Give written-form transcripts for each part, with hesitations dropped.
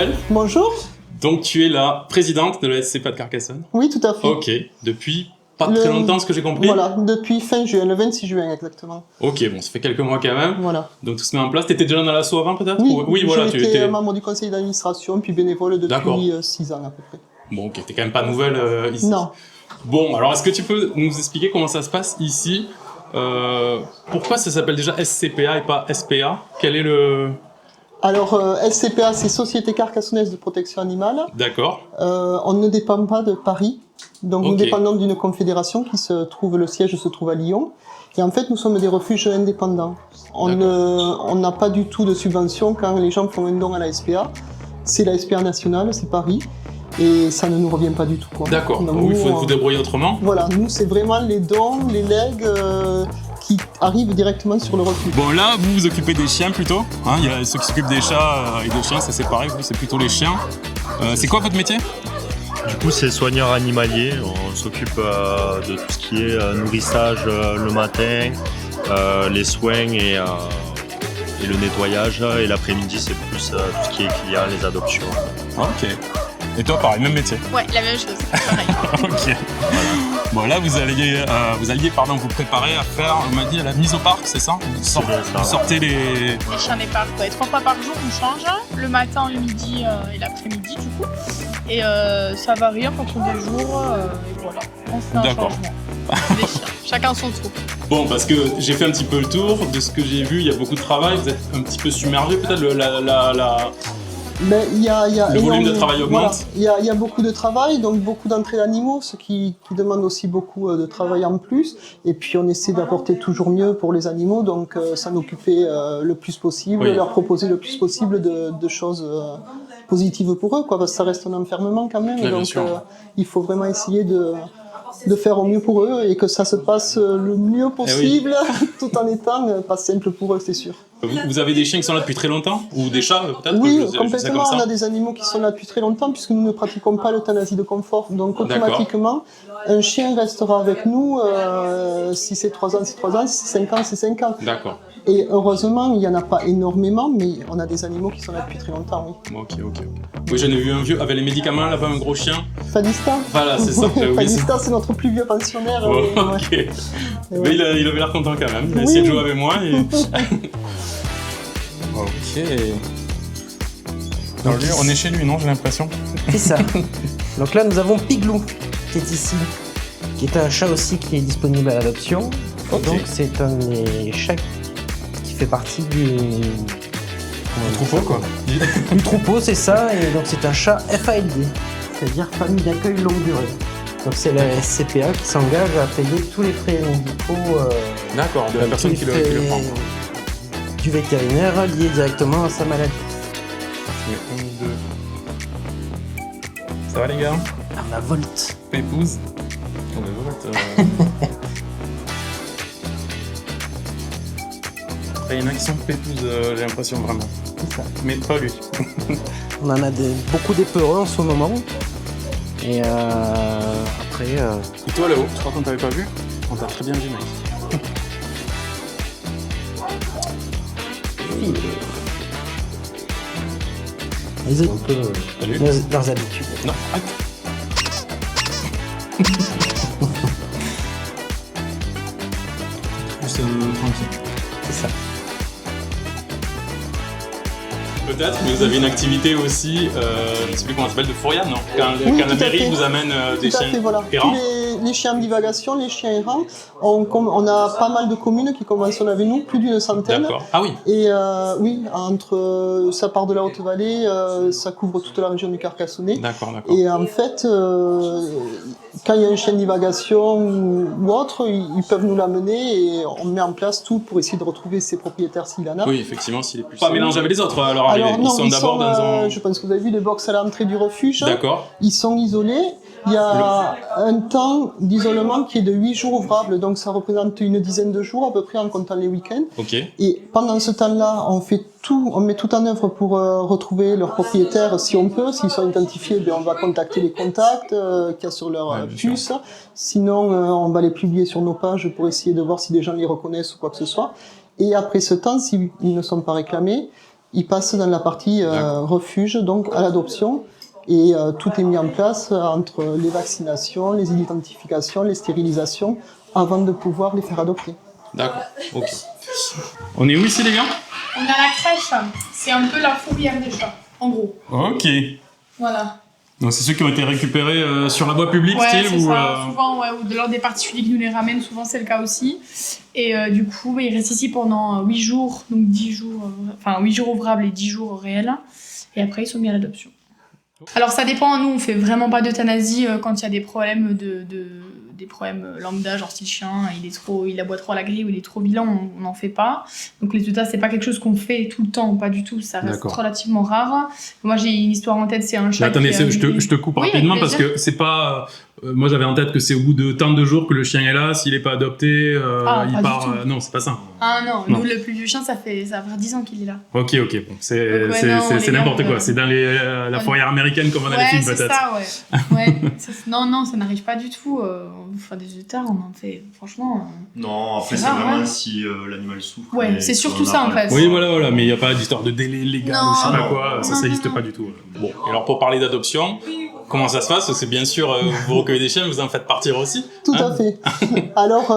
Isabelle. Bonjour. Donc tu es la présidente de la SCPA de Carcassonne. Oui, tout à fait. Ok, depuis pas très longtemps, ce que j'ai compris. Voilà, depuis fin juin, le 26 juin exactement. Ok, bon, ça fait quelques mois quand même. Voilà. Donc tout se met en place. T'étais déjà dans l'asso avant peut-être? Oui, voilà, j'ai été membre du conseil d'administration, puis bénévole depuis 6 ans à peu près. Bon, ok, t'es quand même pas nouvelle ici. Non. Bon, alors est-ce que tu peux nous expliquer comment ça se passe ici? Pourquoi ça s'appelle déjà SCPA et pas SPA? Quel est le... Alors, SCPA, c'est Société Carcassonnaise de Protection Animale. D'accord. On ne dépend pas de Paris. Donc, nous dépendons d'une confédération le siège se trouve à Lyon. Et en fait, nous sommes des refuges indépendants. On n'a pas du tout de subvention quand les gens font un don à la SPA. C'est la SPA nationale, c'est Paris. Et ça ne nous revient pas du tout. D'accord. Donc il faut vous débrouiller autrement. Voilà, nous, c'est vraiment les dons, les legs qui arrivent directement sur le refuge. Bon, là, vous vous occupez des chiens plutôt. Hein, il y a ceux qui s'occupent des chats et des chiens, ça c'est pareil, vous, c'est plutôt les chiens. C'est quoi votre métier? Du coup, c'est soigneur animalier. On s'occupe de tout ce qui est nourrissage le matin, les soins et le nettoyage. Et l'après-midi, c'est plus tout ce qui est client, les adoptions. Ok. Et toi, pareil, même métier? Ouais, la même chose. Pareil. Ok. Bon, là, vous alliez vous préparer à faire, on m'a dit, la mise au parc, c'est ça? Vous sortez les chiens des parcs, ouais. 3 fois par jour, on change. Le matin, le midi et l'après-midi, du coup. Et ça varie en fonction des jours. Et voilà, on fait un changement. Les chiens, chacun son tour. Bon, parce que j'ai fait un petit peu le tour de ce que j'ai vu, il y a beaucoup de travail, vous êtes un petit peu submergé, peut-être le volume de travail augmente. Voilà, il y a beaucoup de travail, donc beaucoup d'entrées d'animaux, ce qui demande aussi beaucoup de travail en plus. Et puis on essaie d'apporter toujours mieux pour les animaux, donc s'en occuper le plus possible, leur proposer le plus possible de choses positives pour eux, parce que ça reste un enfermement quand même. Ouais, donc il faut vraiment essayer de faire au mieux pour eux et que ça se passe le mieux possible, tout en étant pas simple pour eux, c'est sûr. Vous avez des chiens qui sont là depuis très longtemps? Ou des chats peut-être? Oui, complètement, on a des animaux qui sont là depuis très longtemps puisque nous ne pratiquons pas l'euthanasie de confort. Donc automatiquement, un chien restera avec nous, si c'est 3 ans, c'est 3 ans, si c'est 5 ans, c'est 5 ans. D'accord. Et heureusement, il n'y en a pas énormément, mais on a des animaux qui sont là depuis très longtemps, oui. Ok. Oui, j'en ai vu un vieux avec les médicaments, là-bas, un gros chien. Fadista. Voilà, c'est ça. Fadista, c'est notre plus vieux pensionnaire. Ok. Mais il avait l'air content quand même. Il a essayé de jouer avec moi. Ok. Donc, on est chez lui, non, j'ai l'impression. C'est ça. Donc là, nous avons Piglou, qui est ici, qui est un chat aussi qui est disponible à l'adoption. Donc c'est un des chats qui fait partie du troupeau, quoi. Du troupeau, c'est ça. Et donc c'est un chat FALD, c'est-à-dire famille d'accueil longue durée. Donc c'est la SCPA qui s'engage à payer tous les frais médicaux. D'accord, de la personne qui le prend. Du vétérinaire lié directement à sa maladie. 1, 2. Ça va les gars? On a Volt. Pépouze. On a Volt. Il y en a qui sont pépouses, j'ai l'impression vraiment. C'est ça. Mais pas lui. On en a beaucoup d'épeureux en ce moment. Et après... Et toi là-haut, je crois qu'on t'avait pas vu? On t'a très bien vu, mec. Ils ont un peu leurs habitudes. Non, arrête. Juste tranquille. C'est ça. Peut-être, mais vous avez une activité aussi, je ne sais plus comment ça s'appelle, de fourrière, non? Quand la mairie vous amène des chiens errants. Les chiens en divagation, les chiens errants, on a pas mal de communes qui conventionnent avec nous, plus d'une centaine. D'accord. Ah oui. Et oui, ça part de la Haute-Vallée, ça couvre toute la région du Carcassonnais. D'accord. Et en fait, quand il y a un chien de divagation ou autre, ils peuvent nous l'amener et on met en place tout pour essayer de retrouver ses propriétaires s'il en a. Oui, effectivement, s'il est plus... Pas mélangé avec les autres à leur arrivée. Non, ils sont d'abord dans un... je pense que vous avez vu les box à l'entrée du refuge. D'accord. Ils sont isolés. Il y a un temps d'isolement qui est de 8 jours ouvrables, donc ça représente une dizaine de jours à peu près en comptant les week-ends. Ok. Et pendant ce temps-là, on met tout en œuvre pour retrouver leurs propriétaires si on peut. S'ils sont identifiés, on va contacter les contacts qu'il y a sur leur puce. Sinon, on va les publier sur nos pages pour essayer de voir si des gens les reconnaissent ou quoi que ce soit. Et après ce temps, s'ils ne sont pas réclamés, il passe dans la partie refuge, donc à l'adoption. Et tout est mis en place entre les vaccinations, les identifications, les stérilisations, avant de pouvoir les faire adopter. D'accord, ok. On est où ici les gars? On a la crèche, c'est un peu la fourrière des chats, en gros. Ok. Voilà. Donc c'est ceux qui ont été récupérés sur la voie publique, Ouais, style c'est ou ça. Souvent, ou de l'ordre des particuliers qui nous les ramènent, souvent c'est le cas aussi. Et du coup, ils restent ici pendant 8 jours, donc 10 jours, 8 jours ouvrables et 10 jours réels. Et après, ils sont mis à l'adoption. Alors ça dépend, nous on fait vraiment pas d'euthanasie quand il y a des problèmes des problèmes lambda, genre si le chien il aboie trop à la grille ou il est trop vilain, on n'en fait pas. Donc les euthas c'est pas quelque chose qu'on fait tout le temps, pas du tout, ça reste relativement rare. Moi j'ai une histoire en tête, c'est un chat. Attendez, je te coupe rapidement parce que c'est pas. Moi j'avais en tête que c'est au bout de tant de jours que le chien est là, s'il est pas adopté, il part. Non, c'est pas ça. Ah non, nous le plus vieux chien ça va faire 10 ans qu'il est là. Ok, bon, c'est n'importe quoi. C'est dans la fourrière américaine comme on a les films peut-être. C'est ça, ouais. Non, ça n'arrive pas du tout. On fait des euthas, on en fait franchement. Non, après c'est vraiment si l'animal souffre. Ouais, c'est surtout ça en fait. Oui, voilà, mais il n'y a pas d'histoire de délai légal ou je sais pas quoi, ça n'existe pas du tout. Bon, et alors pour parler d'adoption, comment ça se passe? C'est bien sûr, vous recueillez des chiens, vous en faites partir aussi? Tout à fait. Alors,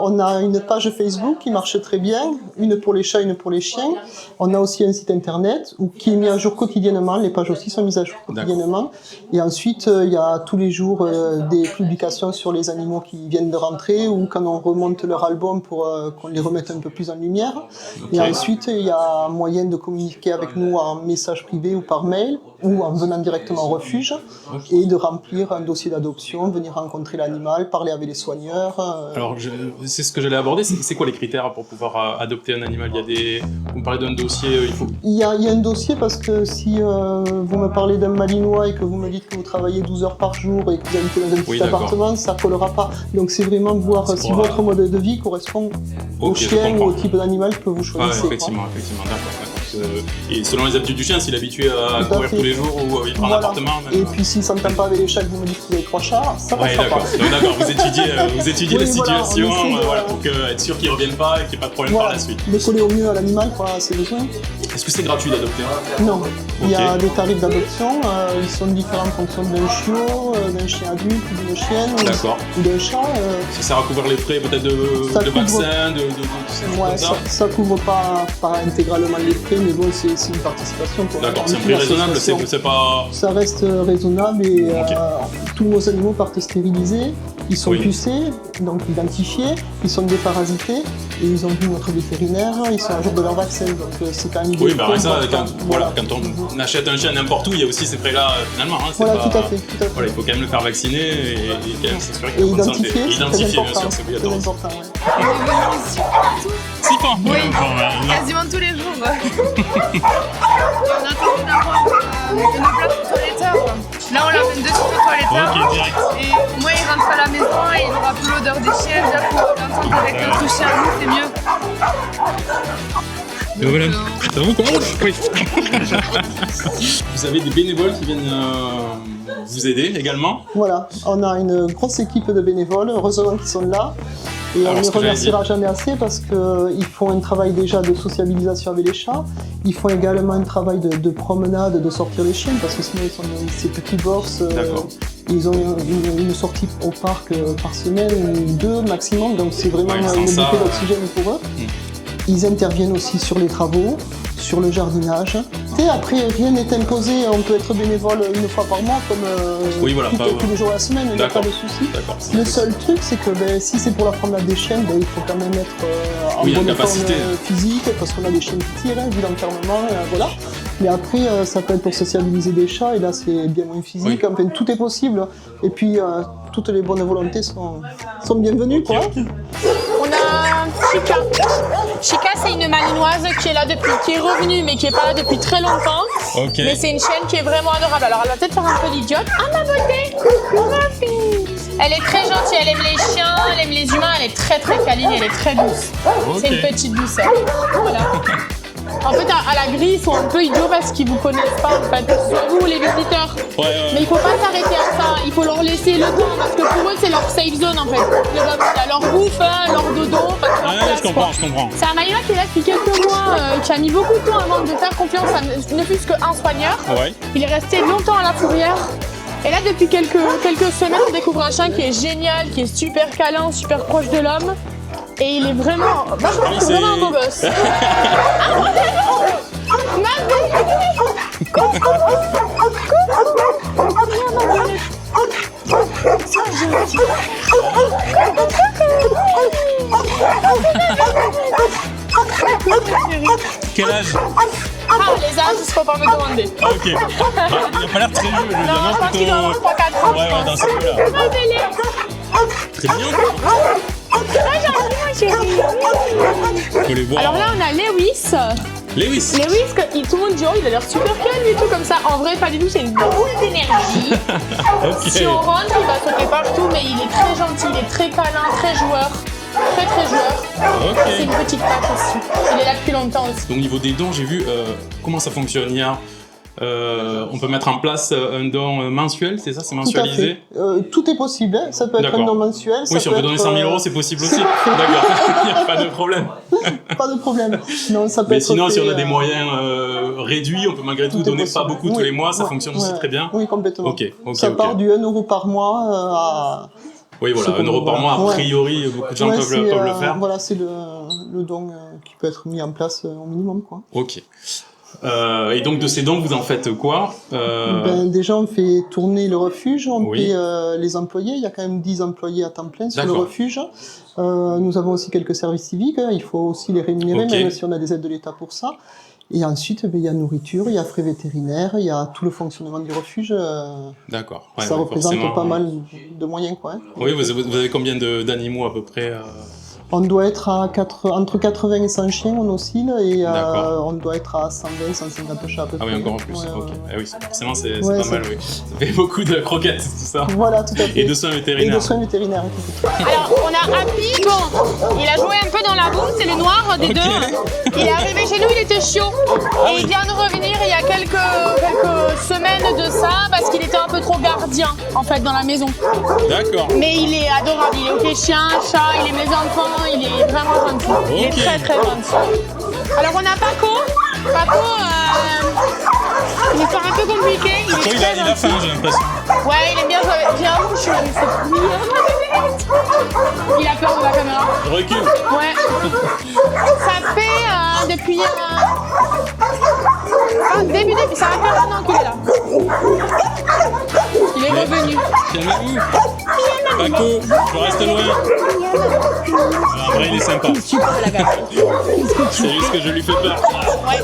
on a une page Facebook qui marche très bien, une pour les chats, une pour les chiens. On a aussi un site internet qui est mis à jour quotidiennement, les pages aussi sont mises à jour quotidiennement. Et ensuite, il y a tous les jours des publications sur les animaux qui viennent de rentrer ou quand on remonte leur album pour qu'on les remette un peu plus en lumière. Okay. Et ensuite, il y a moyen de communiquer avec nous en message privé ou par mail ou en venant directement au refuge et de remplir un dossier d'adoption, venir rencontrer l'animal, parler avec les soigneurs. Alors, c'est ce que j'allais aborder. C'est quoi les critères pour pouvoir adopter un animal? Vous me parlez d'un dossier, il y a un dossier parce que si vous me parlez d'un malinois et que vous me dites que vous travaillez 12 heures par jour et que vous habitez dans un petit appartement, ça ne collera pas. Donc c'est vraiment voir si votre mode de vie correspond au chien ou au type d'animal que vous choisissez. Effectivement, d'accord. Et selon les habitudes du chien, s'il est habitué à courir tous les jours ou à vivre en appartement. Et puis s'il ne s'entend pas avec les chats, que vous me dites que vous avez 3 chats, ça ne passera pas. D'accord, vous étudiez la situation pour être sûr qu'ils ne reviennent pas et qu'il n'y ait pas de problème par la suite. De coller au mieux à l'animal, à ses besoins. Est-ce que c'est gratuit d'adopter? Non, il y a des tarifs d'adoption, ils sont différents en fonction d'un chiot, d'un chien adulte, d'une chienne ou d'un chat. Ça sert à couvrir les frais peut-être de vaccin, de ça ne couvre pas intégralement les frais, mais bon, c'est une participation. D'accord, c'est un prix raisonnable, c'est pas... Ça reste raisonnable et tous nos animaux partent stérilisés, ils sont pucés, donc identifiés, ils sont déparasités et ils ont vu notre vétérinaire, ils sont à jour de leur vaccin, donc c'est quand même... Oui, quand on achète un chien n'importe où, il y a aussi ces frais-là finalement. Tout à fait. Voilà, il faut quand même le faire vacciner et quand même s'assurer qu'il est a en bonne santé. Identifier, bien sûr, c'est obligatoire. C'est important, Oui, quasiment tous les jours. On attend d'avoir une place au toiletteur. Là, on l'amène de suite au toiletteur. Et au moins, il rentre à la maison et il aura plus l'odeur des chiens. Déjà, pour l'entendre avec notre chien, c'est mieux. Et voilà, ça vous compte? Oui. Vous avez des bénévoles qui viennent vous aider également? Voilà, on a une grosse équipe de bénévoles, heureusement qu'ils sont là. Et on ne les remerciera jamais assez parce qu'ils font un travail déjà de sociabilisation avec les chats. Ils font également un travail de promenade, de sortir les chiens parce que sinon ils sont dans ces petits bourses. Ils ont une sortie au parc par semaine ou 2 maximum, donc c'est vraiment une bouffée d'oxygène pour eux. Ils interviennent aussi sur les travaux, sur le jardinage. Après, rien n'est imposé, on peut être bénévole une fois par mois comme tous les jours de la semaine, il n'y a pas de souci. Le seul truc, c'est que si c'est pour la promenade des chiens, il faut quand même être en bonne forme physique, parce qu'on a des chiens qui tirent, vu l'enfermement, voilà. Mais après, ça peut être pour sociabiliser des chats, et là c'est bien moins physique, enfin, tout est possible. Et puis, toutes les bonnes volontés sont bienvenues, quoi. On a Chica. Chica, c'est une malinoise qui est revenue, mais qui n'est pas là depuis très longtemps. Mais c'est une chienne qui est vraiment adorable. Alors, elle va peut-être faire un peu l'idiote. Ah, ma beauté! Coucou, ma fille! Elle est très gentille, elle aime les chiens, elle aime les humains, elle est très très câline, elle est très douce. C'est une petite douceur. Voilà. En fait, à la grille, ils sont un peu idiots parce qu'ils vous connaissent pas, en fait. Soit vous, les visiteurs. Mais il faut pas s'arrêter à ça. Il faut leur laisser le temps parce que pour eux, c'est leur safe zone, en fait. Il y a leur bouffe, leur dodo. Je comprends. C'est un maïla qui est là depuis quelques mois, qui a mis beaucoup de temps avant de faire confiance à ne plus qu'un soigneur. Ouais. Il est resté longtemps à la fourrière. Et là, depuis quelques semaines, on découvre un chien qui est génial, qui est super câlin, super proche de l'homme. Et il est vraiment... Moi, je trouve que c'est vraiment un beau gosse. Quel âge? Les âges, il faut pas me demander. Ok. Il a pas l'air très vieux, Non, je pense qu'il doit avoir 3-4 ans. Ouais, dans ce cas-là. Très bien. Faut les voir. Alors là, on a Lewis. Lewis, Tout le monde dit, oh, il a l'air super calme et tout comme ça. En vrai, pas du tout, c'est une boule d'énergie. ok. Si on rentre, il va sauter partout, mais il est très gentil, il est très câlin, très joueur. Très joueur. Ok. C'est une petite patte aussi. Il est là depuis longtemps aussi. Donc, au niveau des dons, j'ai vu comment ça fonctionne. Il y a, on peut mettre en place un don mensuel, c'est ça? C'est mensualisé? Tout à fait. Tout est possible. Hein. Ça peut être un don mensuel. Oui, si on peut donner 100 000 €, c'est possible aussi. D'accord, il n'y a pas de problème. Pas de problème. Non, ça peut Mais être sinon, fait, si on a des moyens réduits, on peut malgré tout donner pas beaucoup tous les mois, ça fonctionne aussi très bien. Oui, complètement. Ok. Ça part du 1 € par mois à... Oui, voilà, 1 € par mois, a priori, beaucoup de gens peuvent le faire. Voilà, c'est le don qui peut être mis en place au minimum, quoi. Ok. Et donc, de ces dons, vous en faites quoi? Déjà, on fait tourner le refuge, on paie les employés. Il y a quand même 10 employés à temps plein sur le refuge. Nous avons aussi quelques services civiques. Il faut aussi les rémunérer, même si on a des aides de l'État pour ça. Et ensuite, il y a nourriture, il y a frais vétérinaires, il y a tout le fonctionnement du refuge. D'accord. Ça représente pas mal de moyens, quoi. Hein. Oui, vous avez combien d'animaux à peu près? On doit être à entre 80 et 100 chiens, on oscille, et on doit être à 120, 150 chats à peu près. Ah oui, encore plus. Ok. Ah oui, forcément, c'est pas mal, oui. Ça fait beaucoup de croquettes, tout ça. Voilà, tout à fait. Et de soins vétérinaires. Alors, on a Happy. Bon, il a joué un peu dans la boue, c'est le noir des deux. Il est arrivé chez nous, il était chiot. Et il vient de revenir il y a quelques semaines de ça, parce qu'il était un peu trop gardien, en fait, dans la maison. D'accord. Mais il est adorable, il est ok chien, chat, il aime les enfants. Il est vraiment gentil. Il est très gentil. Alors on a Paco. Paco, une histoire un peu compliquée. Il est très gentil. Il a faim, j'ai l'impression. Ouais, il aime bien jouer. Viens, je suis il a peur de la caméra. Je recule. Ouais. Ça fait depuis début, ça va faire 1 an qu'il est là. Il est revenu. Calmez-vous. Paco, je reste loin. En vrai, il est sympa. C'est juste que je lui fais peur. Ouais.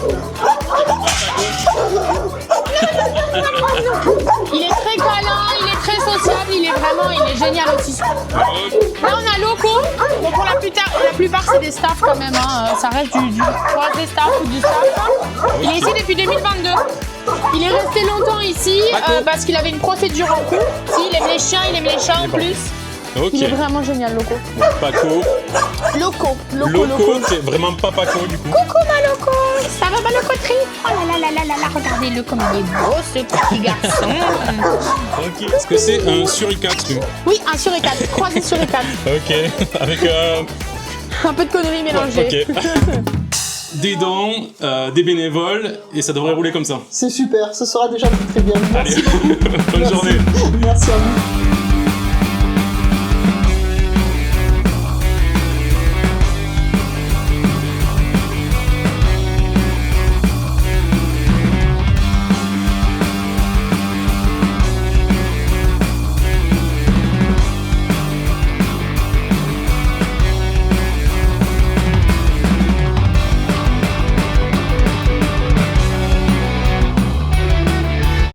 Il est très câlin, il est très sociable, il est génial aussi. Là on a Loco, donc pour la plupart c'est des staffs quand même, hein. Ça reste soit des staffs ou du staff. Il est ici depuis 2022. Il est resté longtemps ici parce qu'il avait une procédure en cours. Il aime les chiens, il aime les chats en plus. Okay. Il est vraiment génial, Loco. Paco. Loco. C'est vraiment pas Paco du coup. Coucou ma Loco, ça va ma Locotrie? Oh là, regardez-le comme il est beau ce petit garçon. Ok. Est-ce que c'est un suricate lui? Oui, un suricate, croisé suricate. Ok. Avec un peu de conneries mélangées. Ok. Des dons, des bénévoles, et ça devrait rouler comme ça. C'est super, ce sera déjà très bien. Allez, bonne journée. Merci à vous.